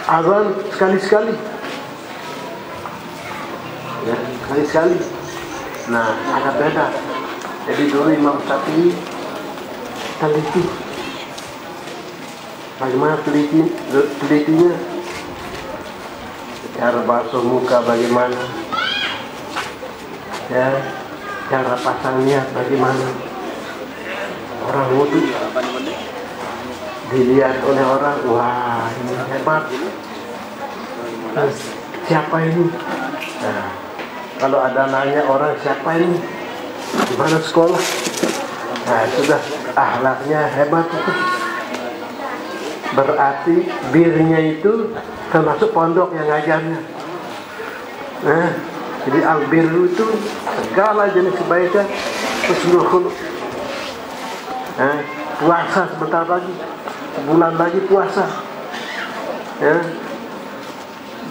azan sekali-sekali, ya, sekali-sekali. Nah, ada beda. Jadi dulu Imam Syafi'i teliti. Bagaimana telitinya? Cara basuh muka bagaimana? Ya, cara pasang niat bagaimana? Orang wudu dilihat oleh orang, wah ini hebat. Siapa ini? Nah, kalau ada nanya orang siapa ini, di mana sekolah? Nah, sudah akhlaknya hebat itu. Berarti birnya itu termasuk pondok yang ngajarnya. Nah, jadi al-birru itu segala jenis kebaikan, husnul khuluq. Nah, puasa sebentar lagi, sebulan lagi puasa. Ya,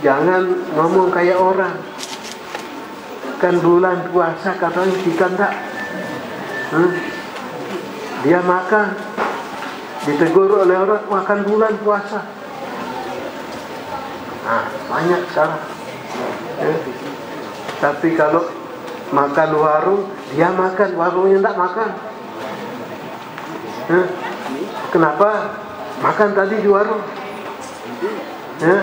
jangan ngomong kayak orang. Kan bulan puasa katanya kita enggak. Dia makan, ditegur oleh orang makan bulan puasa. Nah, banyak sekarang. Ya. Tapi kalau makan warung, dia makan, warungnya enggak makan. Ya. Kenapa? Makan tadi di warung. Ya.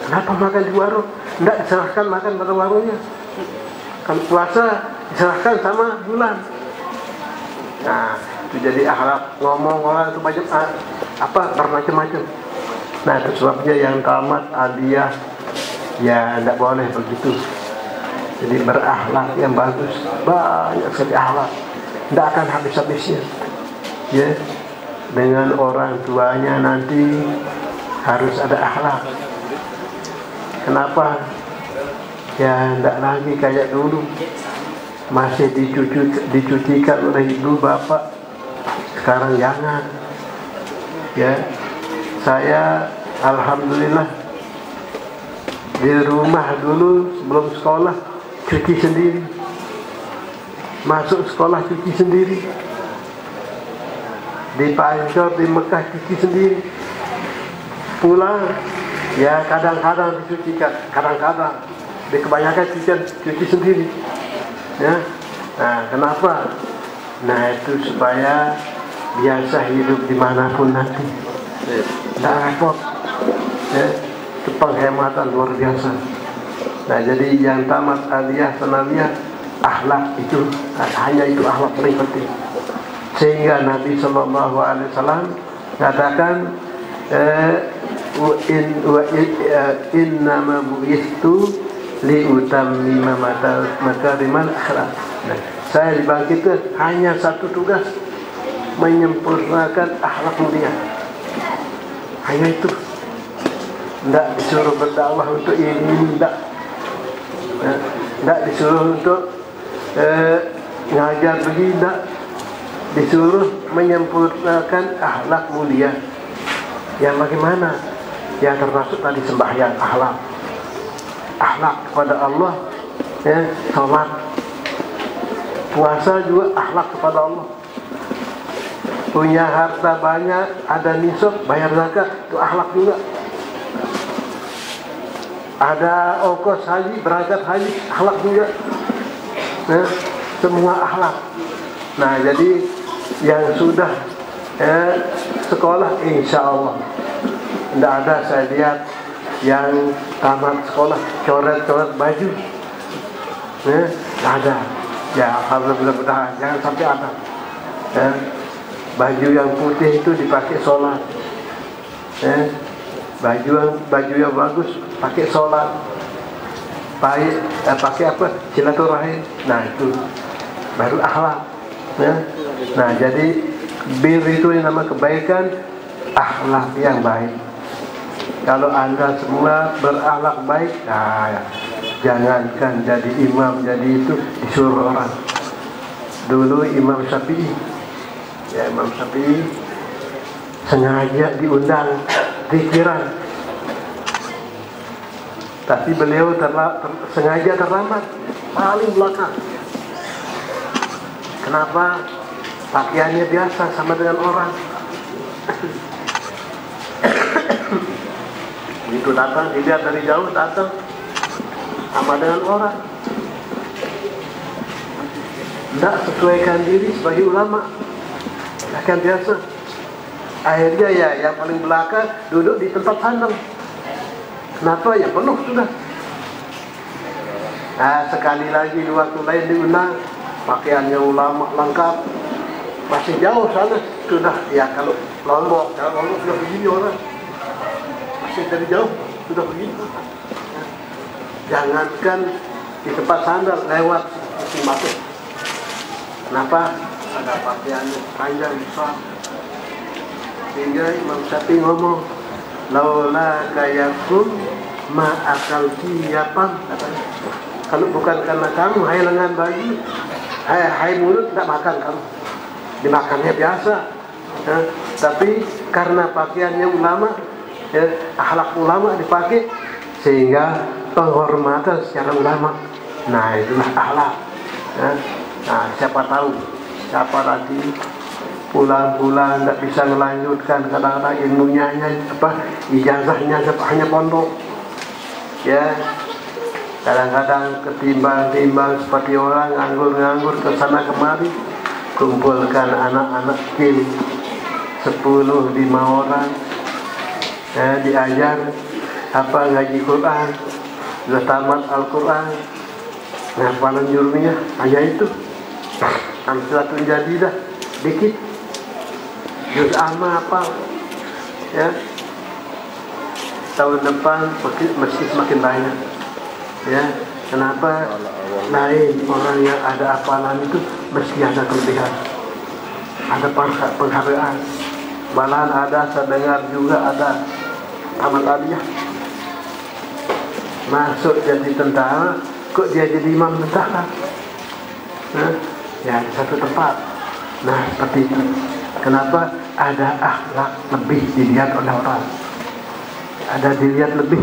Kenapa makan di warung? Enggak diserahkan makan pada warungnya. Kalau puasa diserahkan sama bulan. Nah, itu jadi akhlak ngomong orang itu banyak bermacam-macam. Nah, itu sebabnya yang tamat aliyah ya tidak boleh begitu. Jadi berakhlak yang bagus, banyak sekali akhlak, tidak akan habis-habisnya. Ya, dengan orang tuanya nanti harus ada akhlak. Kenapa? Ya tidak lagi kayak dulu, masih dicucikan oleh ibu bapak. Sekarang jangan. Ya, saya alhamdulillah di rumah dulu sebelum sekolah cuci sendiri, masuk sekolah cuci sendiri, di Pancor di Mekah cuci sendiri, pulang ya kadang-kadang dicucikan, kadang-kadang di kebanyakan cuci sendiri. Ya, nah kenapa? Nah itu supaya biasa hidup dimanapun nanti, tidak repot. Ya, itu penghematan luar biasa. Nah jadi yang tamat aliyah sanawiyah, akhlak itu hanya itu akhlak paling penting. Sehingga Nabi SAW katakan innama bu'istu liutammima makarimal akhlak. Nah, saya dibangkitkan hanya satu tugas, menyempurnakan akhlak mulia. Hanya itu. Tidak disuruh berdakwah untuk ini, tidak disuruh untuk ngajar begini, tidak. Disuruh menyempurnakan akhlak mulia. Yang bagaimana? Yang termasuk tadi sembahyang, akhlak kepada Allah, ya, salat, puasa juga akhlak kepada Allah. Punya harta banyak, ada nisab, bayar zakat, itu akhlak juga. Ada ongkos haji, berangkat haji, akhlak juga. Nah, semua akhlak. Nah, jadi yang sudah sekolah, insya Allah tidak ada saya lihat yang tamat sekolah coret-coret baju. Tidak ada. Ya, alhamdulillah, jangan sampai ada. Baju yang putih itu dipakai sholat. Baju yang bagus pakai sholat. Pakai apa? Silaturahim. Nah itu baru akhlak. Nah jadi bir itu yang nama kebaikan, akhlak yang baik. Kalau anda semua berakhlak baik, nah, jangankan jadi imam, jadi itu disuruh orang. Dulu Imam Syafi'i, ya Imam Syafi'i sengaja diundang zikiran, tapi beliau sengaja terlambat, paling belakang. Kenapa? Pakaiannya biasa sama dengan orang. Begitu datang, dilihat dari jauh, datang sama dengan orang, tidak sesuaikan diri sebagai ulama, akan biasa. Akhirnya ya yang paling belakang duduk di tempat sandang. Kenapa? Ya penuh sudah. Nah, sekali lagi di waktu lain diundang, pakaiannya ulama lengkap, masih jauh sana sudah. Ya kalau Lombok sudah begini orang, masih dari jauh sudah begini. Jangankan di tempat sandal, lewat mesti masuk. Kenapa? Ada pakaiannya panjang besar. Sehingga Imam Syafi'i ngomong, laula kayakum ma akal kiyapam. Kalau bukan karena kamu, hai lengan baju, hai mulut, tidak makan kamu. Dimakannya biasa. Ya, tapi karena pakaiannya ulama, ya, akhlak ulama dipakai, sehingga penghormatan secara ulama. Nah, itulah akhlak. Ya. Nah, siapa tahu, siapa nanti pulang-pulang tidak bisa melanjutkan, kadang-kadang ilmunya hanya ijazahnya hanya pondok. Ya, kadang-kadang ketimbang-timbang seperti orang nganggur-nganggur ke sana kemari, kumpulkan anak-anak kecil 10-5 orang, ya, diajar ngaji Quran, sudah tamat Al-Quran, ngapalan jurumnya hanya itu, Amsalatun Jadidah dikit, juz amma apa, ya. Tahun depan mesti semakin banyak, ya. Kenapa? Lain orang yang ada hafalan itu mesti ada kelebihan, ada penghargaan. Malahan ada, saya dengar juga ada tamat aliyah masuk jadi tentara, kok dia jadi imam tentara? Nah, ya di satu tempat. Nah, seperti itu. Kenapa? Ada akhlak lebih dilihat oleh orang, ada dilihat lebih.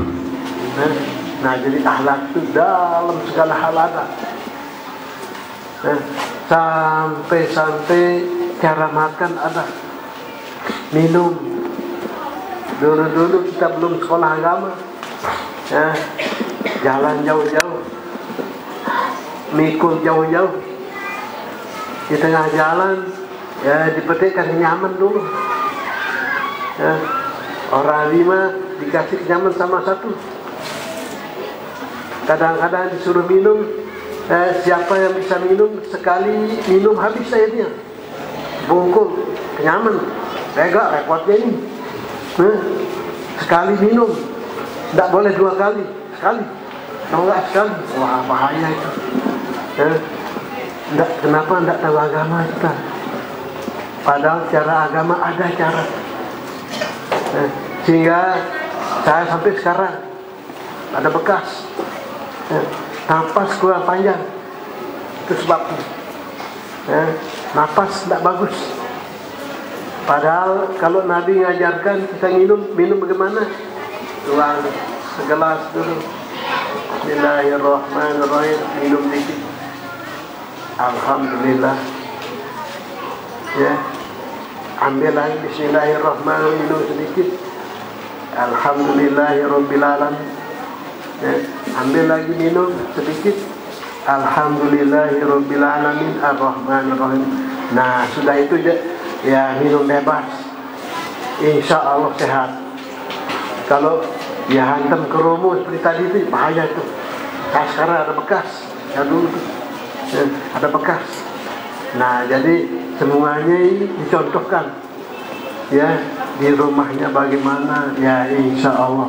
Nah, jadi akhlak itu dalam segala hal ada. Nah, sampai cara makan ada, minum. Dulu kita belum sekolah agama, ya, jalan jauh-jauh, mikul jauh-jauh, di tengah jalan, ya, dipetikkan kenyaman dulu, ya. Orang 5 dikasih kenyaman sama 1. Kadang-kadang disuruh minum, siapa yang bisa minum, sekali minum habis airnya, bungkul kenyaman, repotnya ini. Sekali minum, tidak boleh 2 kali, sekali. Kalau nggak sekali, wah bahaya itu. Kenapa tidak tahu agama kita? Padahal cara agama ada cara. Sehingga saya sampai sekarang ada bekas, napas kurang panjang, itu sebabnya. Napas tidak bagus. Padahal kalau Nabi ngajarkan kita minum bagaimana? Tuang segelas dulu, Bismillahirrahmanirrahim, minum dikit, Alhamdulillah, ya, ambil lagi, Bismillahirrahmanirrahim, minum sedikit, Alhamdulillahirabbil alamin, ya, ambil lagi minum sedikit, Alhamdulillahirabbil alamin, Ar-Rahmanir-Rahim. Nah, sudah itu ya, minum bebas, insya Allah sehat. Kalau ya hantam ke rumus seperti tadi itu bahaya tuh. Nah, sekarang ada bekas, ya dulu tuh, ya, ada bekas. Nah, jadi semuanya ini dicontohkan, ya, di rumahnya bagaimana, ya, insya Allah.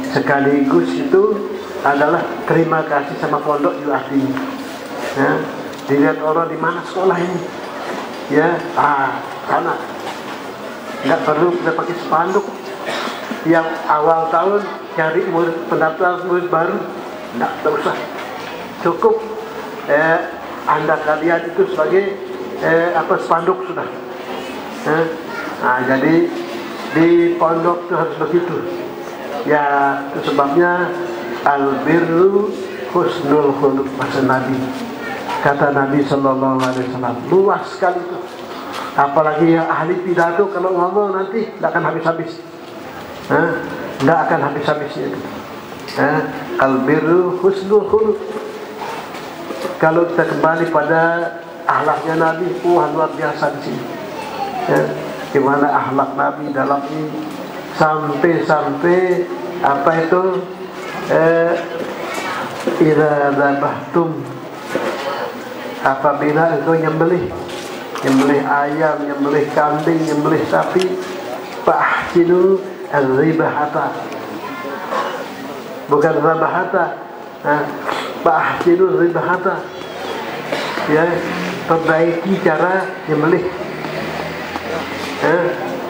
Sekaligus itu adalah terima kasih sama pondok juga artinya. Ya, dilihat orang di mana sekolah ini, ya, sana nggak perlu kita pakai spanduk yang awal tahun cari pendaftar murid baru, nggak usah, cukup Anda kalian itu sebagai spanduk sudah. Nah, jadi di pondok itu harus begitu, ya. Itu sebabnya al-birru husnul khuluq, bahasa Nabi, kata Nabi Sallallahu Alaihi Wasallam, luas sekali itu. Apalagi yang ahli pidato kalau ngomong nanti tidak akan habis-habis. Tidak akan habis-habisnya itu. Al-birru husnul khuluq. Kalau kita kembali pada akhlaknya Nabi, luar biasa di sini. Gimana akhlak Nabi dalam ini, sampai apa itu, idza dzabhtum, apabila engkau nyembelih ayam, nyembelih kambing, nyembelih sapi, fa'ahsinu az-zibahata, bukan zabahata, fa'ahsinu az-zibahata, ya, perbaiki cara nyembelih.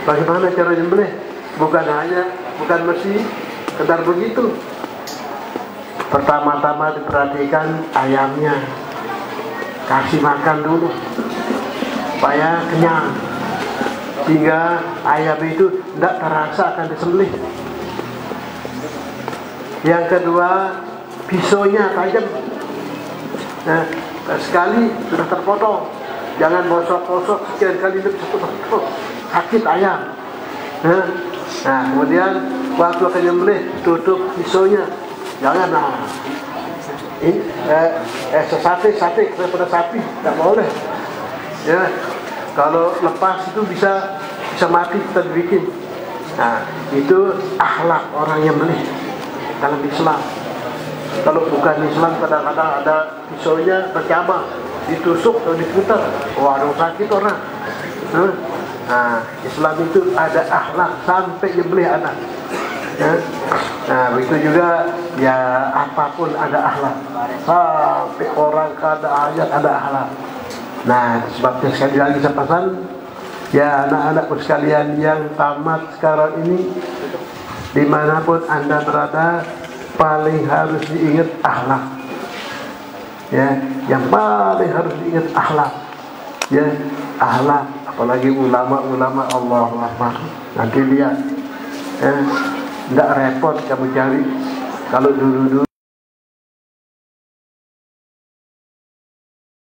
Bagaimana cara nyembelih? Bukan mesti sekedar begitu. Pertama-tama diperhatikan ayamnya, kasih makan dulu supaya kenyang, sehingga ayam itu tidak terasa akan disembelih. Yang kedua, pisaunya tajam. Sekali sudah terpotong, jangan bosok-bosok sekian kali itu bisa potong, sakit ayam. Kemudian waktu akan nyembelih, tutup pisaunya, jangan sate daripada sapi, tidak boleh. Ya, kalau lepas itu bisa mati, kita bikin. Itu akhlak orang yang beli dalam Islam. Kalau bukan Islam, kadang-kadang ada pisaunya bercabang, ditusuk atau diputar, waduh sakit orang. Islam itu ada akhlak sampai nyembelih anak. Begitu juga ya, apapun ada akhlak, sampai orang kada ayat ada akhlak. Sebabnya sekali lagi saya pesan, ya anak-anakku sekalian yang tamat sekarang ini, dimanapun Anda berada, paling harus diingat akhlak. Ya, yang paling harus diingat akhlak. Ya, akhlak. Apalagi ulama-ulama, Allahu Akbar. Nanti lihat, tidak repot kamu cari. Kalau dulu